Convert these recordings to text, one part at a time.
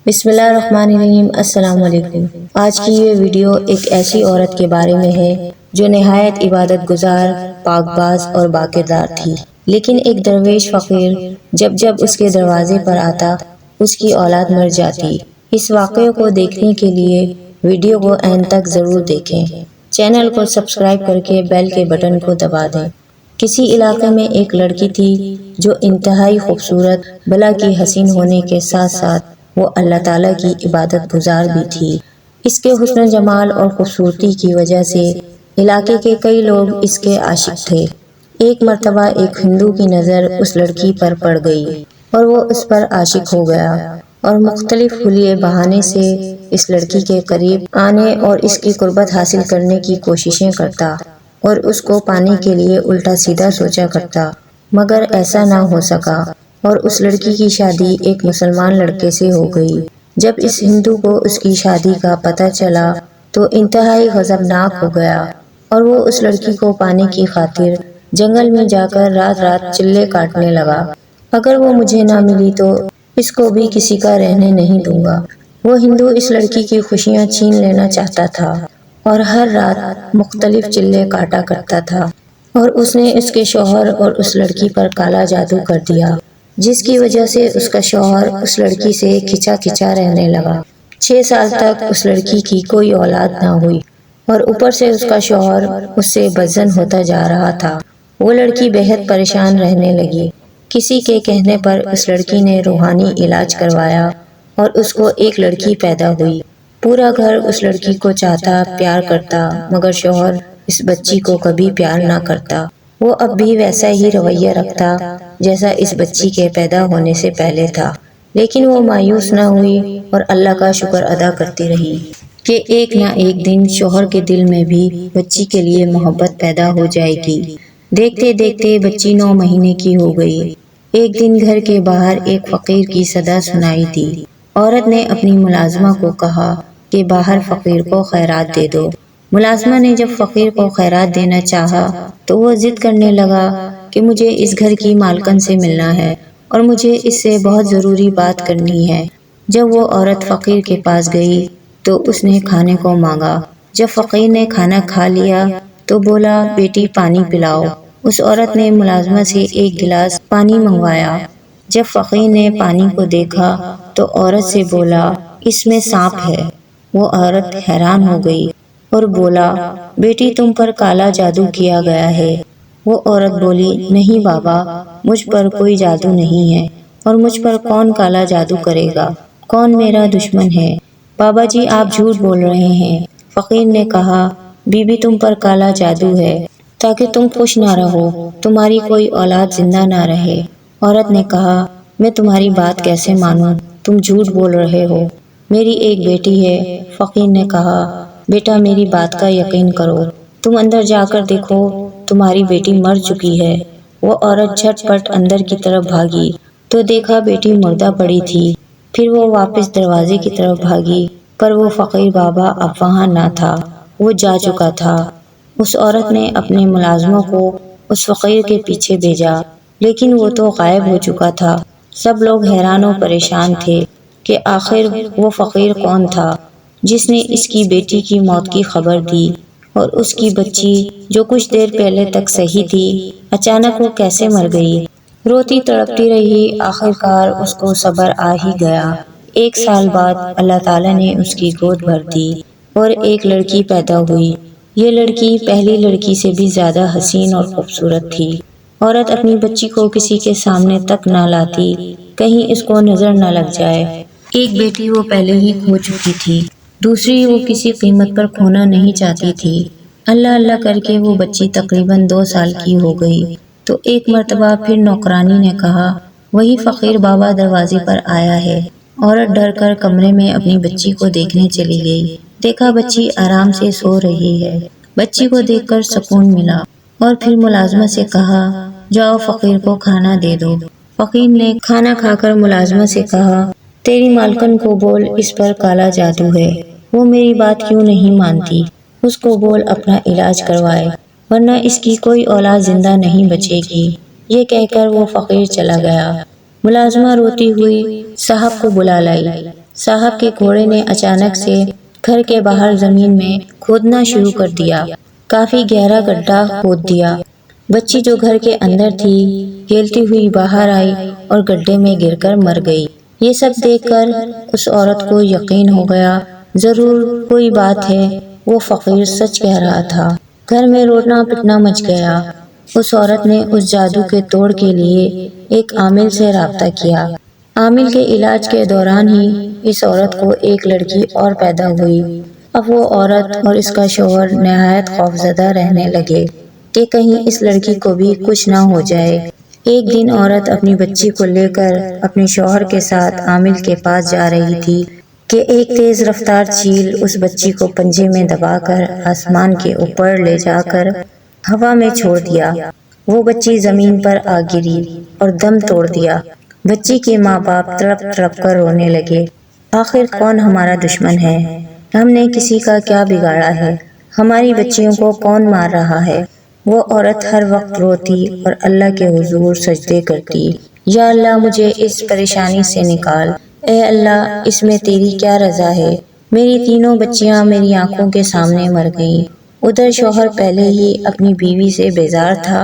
بسم اللہ الرحمن الرحیم۔ السلام علیکم۔ آج کی یہ ویڈیو ایک ایسی عورت کے بارے میں ہے جو نہایت عبادت گزار، پاک باز اور باکردار تھی، لیکن ایک درویش فقیر جب اس کے دروازے پر آتا اس کی اولاد مر جاتی۔ اس واقعے کو دیکھنے کے لیے ویڈیو کو اینڈ تک ضرور دیکھیں۔ چینل کو سبسکرائب کر کے بیل کے بٹن کو دبا دیں۔ کسی علاقے میں ایک لڑکی تھی جو انتہائی خوبصورت، بلا کی حسین ہونے کے ساتھ ساتھ وہ اللہ تعالیٰ کی عبادت گزار بھی تھی۔ اس کے حسن جمال اور خوبصورتی کی وجہ سے علاقے کے کئی لوگ اس کے عاشق تھے۔ ایک مرتبہ ایک ہندو کی نظر اس لڑکی پر پڑ گئی اور وہ اس پر عاشق ہو گیا اور مختلف حلیے بہانے سے اس لڑکی کے قریب آنے اور اس کی قربت حاصل کرنے کی کوششیں کرتا اور اس کو پانے کے لیے الٹا سیدھا سوچا کرتا، مگر ایسا نہ ہو سکا اور اس لڑکی کی شادی ایک مسلمان لڑکے سے ہو گئی۔ جب اس ہندو کو اس کی شادی کا پتہ چلا تو انتہائی غضبناک ہو گیا اور وہ اس لڑکی کو پانے کی خاطر جنگل میں جا کر رات رات چلے کاٹنے لگا۔ اگر وہ مجھے نہ ملی تو اس کو بھی کسی کا رہنے نہیں دوں گا۔ وہ ہندو اس لڑکی کی خوشیاں چھین لینا چاہتا تھا اور ہر رات مختلف چلے کاٹا کرتا تھا، اور اس نے اس کے شوہر اور اس لڑکی پر کالا جادو کر دیا، جس کی وجہ سے اس کا شوہر اس لڑکی سے کھچا کھچا رہنے لگا۔ 6 سال تک اس لڑکی کی کوئی اولاد نہ ہوئی اور اوپر سے اس کا شوہر اس سے بدظن ہوتا جا رہا تھا۔ وہ لڑکی بہت پریشان رہنے لگی۔ کسی کے کہنے پر اس لڑکی نے روحانی علاج کروایا اور اس کو ایک لڑکی پیدا ہوئی۔ پورا گھر اس لڑکی کو چاہتا، پیار کرتا، مگر شوہر اس بچی کو کبھی پیار نہ کرتا۔ وہ اب بھی ویسا ہی رویہ رکھتا جیسا اس بچی کے پیدا ہونے سے پہلے تھا، لیکن وہ مایوس نہ ہوئی اور اللہ کا شکر ادا کرتی رہی کہ ایک نہ ایک دن شوہر کے دل میں بھی بچی کے لیے محبت پیدا ہو جائے گی۔ دیکھتے دیکھتے بچی 9 مہینے کی ہو گئی۔ ایک دن گھر کے باہر ایک فقیر کی صدا سنائی دی۔ عورت نے اپنی ملازمہ کو کہا کہ باہر فقیر کو خیرات دے دو۔ ملازمہ نے جب فقیر کو خیرات دینا چاہا تو وہ ضد کرنے لگا کہ مجھے اس گھر کی مالکن سے ملنا ہے اور مجھے اس سے بہت ضروری بات کرنی ہے۔ جب وہ عورت فقیر کے پاس گئی تو اس نے کھانے کو مانگا۔ جب فقیر نے کھانا کھا لیا تو بولا، بیٹی پانی پلاؤ۔ اس عورت نے ملازمہ سے ایک گلاس پانی منگوایا۔ جب فقیر نے پانی کو دیکھا تو عورت سے بولا، اس میں سانپ ہے۔ وہ عورت حیران ہو گئی اور بولا، بیٹی تم پر کالا جادو کیا گیا ہے۔ وہ عورت بولی، نہیں بابا، مجھ پر کوئی جادو نہیں ہے اور مجھ پر کون کالا جادو کرے گا؟ کون میرا دشمن ہے؟ بابا جی آپ جھوٹ بول رہے ہیں۔ فقیر نے کہا، بی بی تم پر کالا جادو ہے تاکہ تم خوش نہ رہو، تمہاری کوئی اولاد زندہ نہ رہے۔ عورت نے کہا، میں تمہاری بات کیسے مانوں؟ تم جھوٹ بول رہے ہو، میری ایک بیٹی ہے۔ فقیر نے کہا، بیٹا میری بات کا یقین کرو، تم اندر جا کر دیکھو، تمہاری بیٹی مر چکی ہے۔ وہ عورت جھٹ پٹ اندر کی طرف بھاگی تو دیکھا بیٹی مردہ پڑی تھی۔ پھر وہ واپس دروازے کی طرف بھاگی پر وہ فقیر بابا اب وہاں نہ تھا، وہ جا چکا تھا۔ اس عورت نے اپنے ملازموں کو اس فقیر کے پیچھے بھیجا، لیکن وہ تو غائب ہو چکا تھا۔ سب لوگ حیران و پریشان تھے کہ آخر وہ فقیر کون تھا جس نے اس کی بیٹی کی موت کی خبر دی، اور اس کی بچی جو کچھ دیر پہلے تک صحیح تھی اچانک وہ کیسے مر گئی؟ روتی تڑپتی رہی، آخرکار اس کو صبر آ ہی گیا۔ 1 سال بعد اللہ تعالیٰ نے اس کی گود بھر دی اور ایک لڑکی پیدا ہوئی۔ یہ لڑکی پہلی لڑکی سے بھی زیادہ حسین اور خوبصورت تھی۔ عورت اپنی بچی کو کسی کے سامنے تک نہ لاتی، کہیں اس کو نظر نہ لگ جائے۔ ایک بیٹی وہ پہلے ہی کھو چکی تھی، دوسری وہ کسی قیمت پر کھونا نہیں چاہتی تھی۔ اللہ اللہ کر کے وہ بچی تقریباً 2 سال کی ہو گئی تو ایک مرتبہ پھر نوکرانی نے کہا، وہی فقیر بابا دروازے پر آیا ہے۔ عورت ڈر کر کمرے میں اپنی بچی کو دیکھنے چلی گئی۔ دیکھا بچی آرام سے سو رہی ہے۔ بچی کو دیکھ کر سکون ملا اور پھر ملازمہ سے کہا، جاؤ فقیر کو کھانا دے دو۔ فقیر نے کھانا کھا کر ملازمہ سے کہا، تیری مالکن کو بول اس پر کالا جادو ہے، وہ میری بات کیوں نہیں مانتی؟ اس کو بول اپنا علاج کروائے ورنہ اس کی کوئی اولاد زندہ نہیں بچے گی۔ یہ کہہ کر وہ فقیر چلا گیا۔ ملازمہ روتی ہوئی صاحب کو بلا لائی۔ صاحب کے گھوڑے نے اچانک سے گھر کے باہر زمین میں کھودنا شروع کر دیا، کافی گہرا گڈھا کھود دیا۔ بچی جو گھر کے اندر تھی کھیلتی ہوئی باہر آئی اور گڈھے میں گر کر مر گئی۔ یہ سب دیکھ کر اس عورت کو یقین ہو گیا ضرور کوئی بات ہے، وہ فقیر سچ کہہ رہا تھا۔ گھر میں رونا پٹنا مچ گیا۔ اس عورت نے اس جادو کے توڑ کے لیے ایک عامل سے رابطہ کیا۔ عامل کے علاج کے دوران ہی اس عورت کو ایک لڑکی اور پیدا ہوئی۔ اب وہ عورت اور اس کا شوہر نہایت خوفزدہ رہنے لگے کہ کہیں اس لڑکی کو بھی کچھ نہ ہو جائے۔ ایک دن عورت اپنی بچی کو لے کر اپنے شوہر کے ساتھ عامل کے پاس جا رہی تھی کہ ایک تیز رفتار چیل اس بچی کو پنجے میں دبا کر آسمان کے اوپر لے جا کر ہوا میں چھوڑ دیا۔ وہ بچی زمین پر آ گری اور دم توڑ دیا۔ بچی کے ماں باپ تڑپ تڑپ کر رونے لگے۔ آخر کون ہمارا دشمن ہے؟ ہم نے کسی کا کیا بگاڑا ہے؟ ہماری بچیوں کو کون مار رہا ہے؟ وہ عورت ہر وقت روتی اور اللہ کے حضور سجدے کرتی، یا اللہ مجھے اس پریشانی سے نکال، اے اللہ اس میں تیری کیا رضا ہے؟ میری تینوں بچیاں میری آنکھوں کے سامنے مر گئیں۔ ادھر شوہر پہلے ہی اپنی بیوی سے بیزار تھا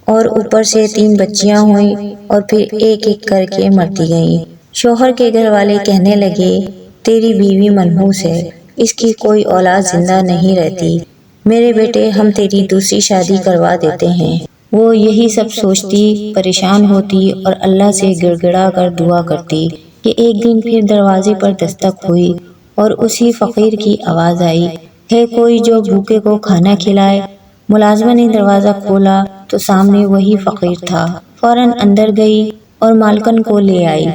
اور اوپر سے 3 بچیاں ہوئیں اور پھر ایک ایک کر کے مرتی گئیں۔ شوہر کے گھر والے کہنے لگے تیری بیوی منحوس ہے، اس کی کوئی اولاد زندہ نہیں رہتی، میرے بیٹے ہم تیری دوسری شادی کروا دیتے ہیں۔ وہ یہی سب سوچتی پریشان ہوتی اور اللہ سے گڑ گڑا کر دعا کرتی کہ ایک دن پھر دروازے پر دستک ہوئی اور اسی فقیر کی آواز آئی، ہے کوئی جو بھوکے کو کھانا کھلائے؟ ملازمہ نے دروازہ کھولا تو سامنے وہی فقیر تھا۔ فوراً اندر گئی اور مالکن کو لے آئی۔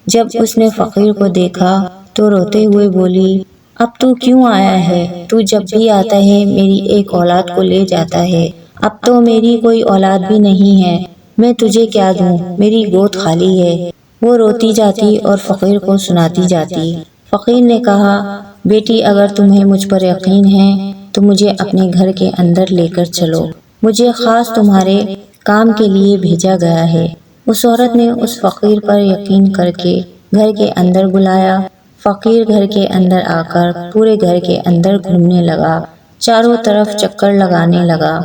جب اس نے فقیر کو دیکھا تو روتے ہوئے بولی، اب تو کیوں آیا ہے؟ تو جب بھی آتا ہے میری ایک اولاد کو لے جاتا ہے، اب تو میری کوئی اولاد بھی نہیں ہے، میں تجھے کیا دوں؟ میری گود خالی ہے۔ وہ روتی جاتی اور فقیر کو سناتی جاتی۔ فقیر نے کہا، بیٹی اگر تمہیں مجھ پر یقین ہے تو مجھے اپنے گھر کے اندر لے کر چلو، مجھے خاص تمہارے کام کے لیے بھیجا گیا ہے۔ اس عورت نے اس فقیر پر یقین کر کے گھر کے اندر بلایا۔ فقیر گھر کے اندر آ کر پورے گھر کے اندر گھومنے لگا، چاروں طرف چکر لگانے لگا،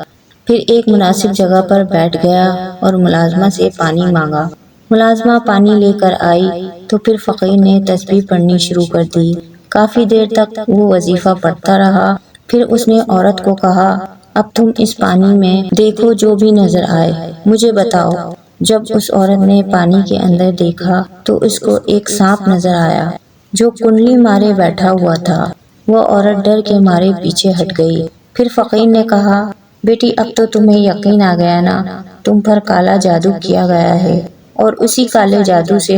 پھر ایک مناسب جگہ پر بیٹھ گیا اور ملازمہ سے پانی مانگا۔ ملازمہ پانی لے کر آئی تو پھر فقیر نے تسبیح پڑھنی شروع کر دی۔ کافی دیر تک وہ وظیفہ پڑھتا رہا، پھر اس نے عورت کو کہا، اب تم اس پانی میں دیکھو جو بھی نظر آئے مجھے بتاؤ۔ جب اس عورت نے پانی کے اندر دیکھا تو اس کو ایک سانپ نظر آیا جو کنڈلی مارے بیٹھا ہوا تھا۔ وہ عورت ڈر کے مارے پیچھے ہٹ گئی۔ پھر فقیر نے کہا، بیٹی اب تو تمہیں یقین آ گیا نا، تم پر کالا جادو کیا گیا ہے اور اسی کالے جادو سے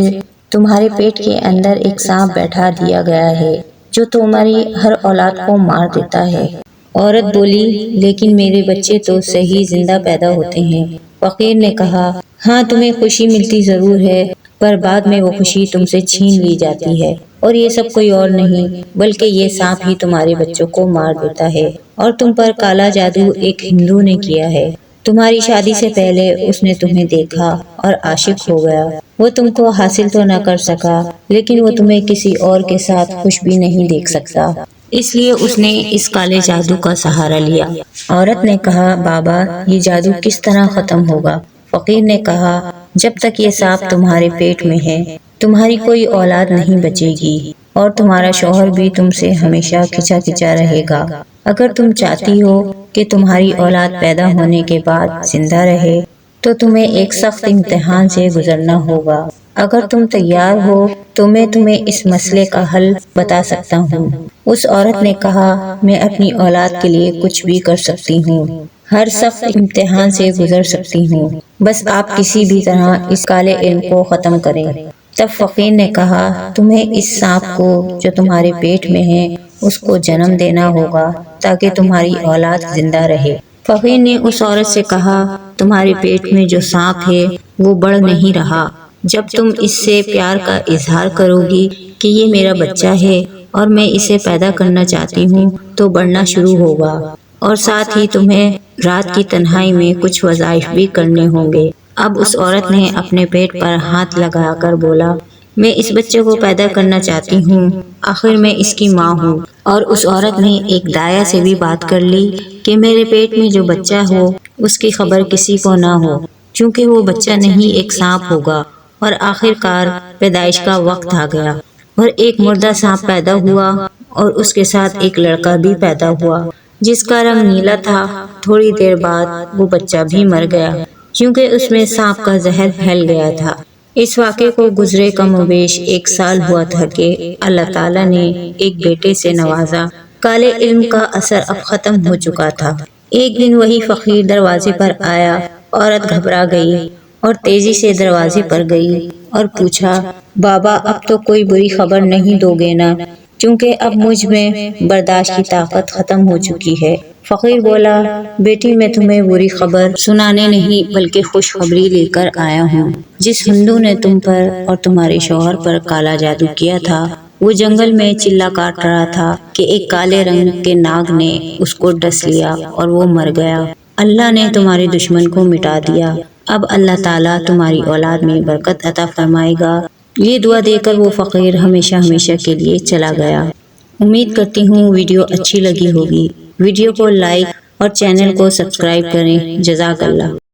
تمہارے پیٹ کے اندر ایک سانپ بیٹھا دیا گیا ہے جو تمہاری ہر اولاد کو مار دیتا ہے۔ عورت بولی، لیکن میرے بچے تو صحیح زندہ پیدا ہوتے ہیں۔ فقیر نے کہا، ہاں تمہیں خوشی ملتی ضرور ہے پر بعد میں وہ خوشی تم سے چھین لی جاتی ہے، اور یہ سب کوئی اور نہیں بلکہ یہ سانپ ہی تمہارے بچوں کو مار دیتا ہے، اور تم پر کالا جادو ایک ہندو نے کیا ہے۔ تمہاری شادی سے پہلے اس نے تمہیں دیکھا اور عاشق ہو گیا۔ وہ تم کو حاصل تو نہ کر سکا لیکن وہ تمہیں کسی اور کے ساتھ خوش بھی نہیں دیکھ سکتا، اس لیے اس نے اس کالے جادو کا سہارا لیا۔ عورت نے کہا، بابا یہ جادو کس طرح ختم ہوگا؟ فقیر نے کہا، جب تک یہ سانپ تمہارے پیٹ میں ہے تمہاری کوئی اولاد نہیں بچے گی اور تمہارا شوہر بھی تم سے ہمیشہ کھچا کھچا رہے گا۔ اگر تم چاہتی ہو کہ تمہاری اولاد پیدا ہونے کے بعد زندہ رہے تو تمہیں ایک سخت امتحان سے گزرنا ہوگا۔ اگر تم تیار ہو تو میں تمہیں اس مسئلے کا حل بتا سکتا ہوں۔ اس عورت نے کہا، میں اپنی اولاد کے لیے کچھ بھی کر سکتی ہوں، ہر سخت امتحان سے گزر سکتی ہوں، بس آپ کسی بھی طرح اس کالے علم کو ختم کریں۔ تب فقیر نے کہا، تمہیں اس سانپ کو جو تمہارے پیٹ میں ہے اس کو جنم دینا ہوگا تاکہ تمہاری اولاد زندہ رہے۔ فقیر نے اس عورت سے کہا، تمہارے پیٹ میں جو سانپ ہے وہ بڑھ نہیں رہا، جب تم اس سے پیار کا اظہار کرو گی کہ یہ میرا بچہ ہے اور میں اسے پیدا کرنا چاہتی ہوں تو بڑھنا شروع ہوگا، اور ساتھ ہی تمہیں رات کی تنہائی میں کچھ وظائف بھی کرنے ہوں گے۔ اب اس عورت نے اپنے پیٹ پر ہاتھ لگا کر بولا، میں اس بچے کو پیدا کرنا چاہتی ہوں، آخر میں اس کی ماں ہوں۔ اور اس عورت نے ایک دایا سے بھی بات کر لی کہ میرے پیٹ میں جو بچہ ہو اس کی خبر کسی کو نہ ہو، چونکہ وہ بچہ نہیں ایک سانپ ہوگا۔ اور آخر کار پیدائش کا وقت آ گیا اور ایک مردہ سانپ پیدا ہوا اور اس کے ساتھ ایک لڑکا بھی پیدا ہوا جس کا رنگ نیلا تھا۔ تھوڑی دیر بعد وہ بچہ بھی مر گیا کیونکہ اس میں سانپ کا زہر پھیل گیا تھا۔ اس واقعے کو گزرے کم و بیش 1 سال ہوا تھا کہ اللہ تعالیٰ نے ایک بیٹے سے نوازا۔ کالے علم کا اثر اب ختم ہو چکا تھا۔ ایک دن وہی فقیر دروازے پر آیا۔ عورت گھبرا گئی اور تیزی سے دروازے پر گئی اور پوچھا، بابا اب تو کوئی بری خبر نہیں دو گے نا، کیونکہ اب مجھ میں برداشت کی طاقت ختم ہو چکی ہے۔ فقیر بولا، بیٹی میں تمہیں بری خبر سنانے نہیں بلکہ خوشخبری لے کر آیا ہوں۔ جس ہندو نے تم پر اور تمہارے شوہر پر کالا جادو کیا تھا وہ جنگل میں چلا کاٹ رہا تھا کہ ایک کالے رنگ کے ناگ نے اس کو ڈس لیا اور وہ مر گیا۔ اللہ نے تمہارے دشمن کو مٹا دیا۔ اب اللہ تعالیٰ تمہاری اولاد میں برکت عطا فرمائے گا۔ یہ دعا دے کر وہ فقیر ہمیشہ ہمیشہ کے لیے چلا گیا۔ امید کرتی ہوں ویڈیو اچھی لگی ہوگی۔ ویڈیو کو لائک اور چینل کو سبسکرائب کریں۔ جزاک اللہ۔